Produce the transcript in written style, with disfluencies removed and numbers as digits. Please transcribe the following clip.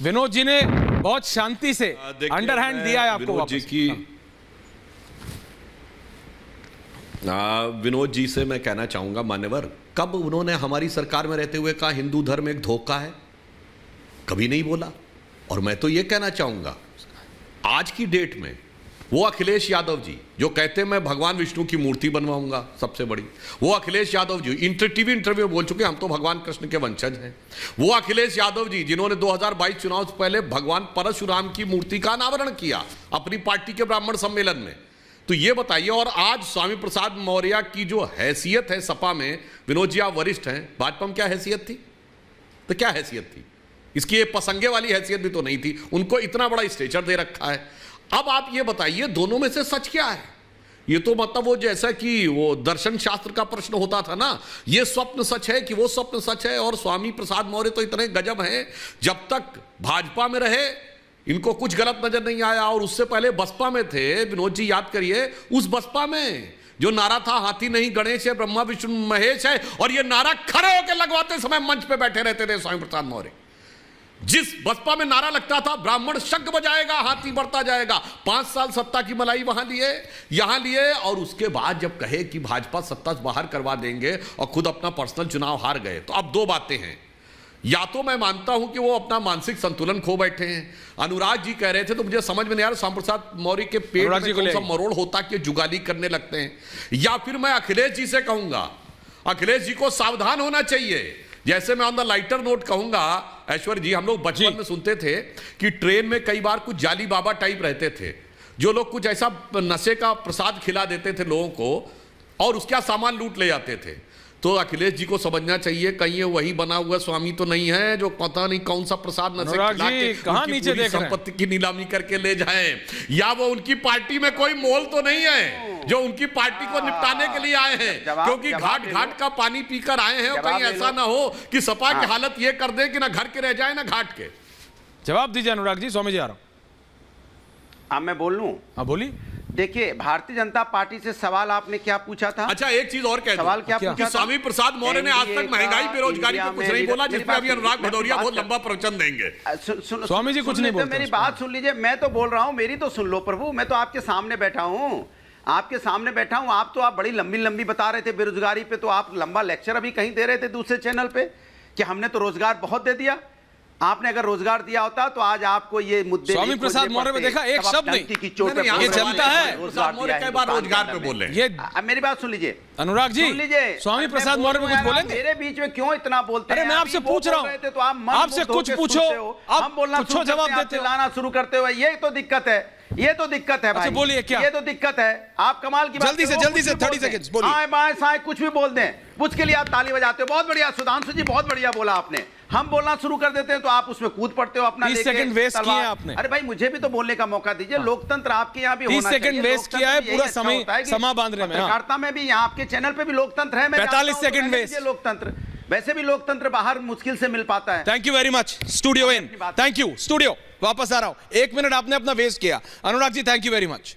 विनोद जी ने बहुत शांति से अंडरहैंड दिया है आपको विनोद जी वापस। की विनोद जी से मैं कहना चाहूंगा, मान्यवर, कब उन्होंने हमारी सरकार में रहते हुए कहा हिंदू धर्म एक धोखा है? कभी नहीं बोला। और मैं तो ये कहना चाहूंगा, आज की डेट में वो अखिलेश यादव जी जो कहते हैं मैं भगवान विष्णु की मूर्ति बनवाऊंगा सबसे बड़ी, वो अखिलेश यादव जी टीवी इंटरव्यू में बोल चुके हम तो भगवान कृष्ण के वंशज हैं। वो अखिलेश यादव जी जिन्होंने 2022 चुनाव से पहले भगवान परशुराम की मूर्ति का अनावरण किया अपनी पार्टी के ब्राह्मण सम्मेलन में। तो ये बताइए, और आज स्वामी प्रसाद मौर्य की जो हैसियत है सपा में, विनोद जी आप वरिष्ठ हैं, भाजपा में क्या हैसियत थी? तो क्या हैसियत थी? इसकी ये पसंगे वाली हैसियत भी तो नहीं थी। उनको इतना बड़ा स्टेचर दे रखा है। अब आप ये बताइए दोनों में से सच क्या है? ये तो मतलब वो जैसा कि वो दर्शन शास्त्र का प्रश्न होता था ना, ये स्वप्न सच है कि वो स्वप्न सच है। और स्वामी प्रसाद मौर्य तो इतने गजब हैं, जब तक भाजपा में रहे इनको कुछ गलत नजर नहीं आया। और उससे पहले बसपा में थे, विनोद जी याद करिए, उस बसपा में जो नारा था हाथी नहीं गणेश है ब्रह्मा विष्णु महेश है, और ये नारा खड़े होकर लगवाते समय मंच पे बैठे रहते थे स्वामी प्रसाद मौर्य। जिस बसपा में नारा लगता था ब्राह्मण शंख बजाएगा हाथी बढ़ता जाएगा, 5 साल सत्ता की मलाई वहां लिए यहां लिए, और उसके बाद जब कहे कि भाजपा सत्ता से बाहर करवा देंगे और खुद अपना पर्सनल चुनाव हार गए। तो अब दो बातें हैं, या तो मैं मानता हूं कि वो अपना मानसिक संतुलन खो बैठे हैं। अनुराग जी कह रहे थे तो मुझे समझ में नहीं आ रहा स्वामी प्रसाद मौर्य के पेट में कौन सा मरोड़ होता कि जुगाली करने लगते हैं। या फिर मैं अखिलेश जी से कहूंगा, अखिलेश जी को सावधान होना चाहिए। जैसे मैं ऑन द लाइटर नोट कहूंगा, ऐश्वर्य जी, हम लोग बचपन में सुनते थे कि ट्रेन में कई बार कुछ जाली बाबा टाइप रहते थे, जो लोग कुछ ऐसा नशे का प्रसाद खिला देते थे लोगों को और उसका सामान लूट ले जाते थे। तो अखिलेश जी को समझना चाहिए कहीं ये वही बना हुआ स्वामी तो नहीं है जो पता नहीं कौन सा प्रसाद नशे खिला के कहां नीचे देख संपत्ति की नीलामी करके ले जाएं, या वो उनकी पार्टी में कोई मोल तो नहीं है जो उनकी पार्टी को निपटाने के लिए आए हैं, क्योंकि घाट घाट का पानी पीकर आए हैं। और कहीं ऐसा ना हो कि सपा की हालत ये कर दे कि ना घर के रह जाए ना घाट के। जवाब दीजिए अनुराग जी, स्वामी जी आ रहा हूं। अब मैं बोल लूं? हाँ बोलिए। देखिए, भारतीय जनता पार्टी से सवाल आपने क्या पूछा था? अच्छा, एक चीज और कह दूं, सवाल क्या पूछा था? स्वामी प्रसाद मौर्य ने आज तक महंगाई बेरोजगारी पे कुछ नहीं बोला, जिसपे अभी अनुराग भदौरिया बहुत लंबा प्रवचन देंगे। स्वामी जी कुछ नहीं बोलते। मेरी बात सुन लीजिए, मैं तो बोल रहा हूं, मेरी तो सुन लो प्रभु। मैं तो आपके सामने बैठा हूं, आपके सामने बैठा हूं। आप तो आप बड़ी लंबी लंबी बता रहे थे बेरोजगारी पे, तो आप लंबा लेक्चर अभी कहीं दे रहे थे दूसरे चैनल पे कि हमने तो रोजगार बहुत दे दिया। आपने अगर रोजगार दिया होता तो आज आपको ये मुद्दे स्वामी प्रसाद मौर्य में देखा एक शब्द नहीं की चोट पे ये जनता है। रोजगार पे बोल रहे हैं। ये अब मेरी बात सुन लीजिए अनुराग जी, सुन लीजिए, स्वामी प्रसाद मौर्य में कुछ बोलेंगे? मेरे बीच में क्यों इतना बोलते हैं? अरे मैं आपसे पूछ रहा हूं, तो आप आपसे कुछ पूछो, हम बोलना जवाब देते हो, लाना शुरू करते हुए। ये तो दिक्कत है, ये तो दिक्कत है भाई। बोलिए क्या? ये तो दिक्कत है। आप कमाल की जल्दी से 30 सेकंड्स बोलिए। आए बाएं साए कुछ भी बोल दें, उसके लिए आप ताली बजाते हो। बहुत बढ़िया सुधांशु जी, बहुत बढ़िया बोला आपने। हम बोलना शुरू कर देते हैं तो आप उसमें कूद पड़ते हो अपना 30 सेकंड वेस्ट किए आपने। अरे भाई मुझे भी तो बोलने का मौका दीजिए। लोकतंत्र आपके यहाँ भी 30 सेकंड वेस्ट किया है, पूरा समय समा बांध रहे हैं। पत्रकारिता में भी यहाँ आपके चैनल पे भी लोकतंत्र है। 45 सेकंड वेस्ट। लोकतंत्र वैसे भी लोकतंत्र बाहर मुश्किल से मिल पाता है। Thank you very much studio in. Thank you studio, वापस आ रहा हूं। 1 मिनट आपने अपना वेस्ट किया। Anurag ji thank you very much.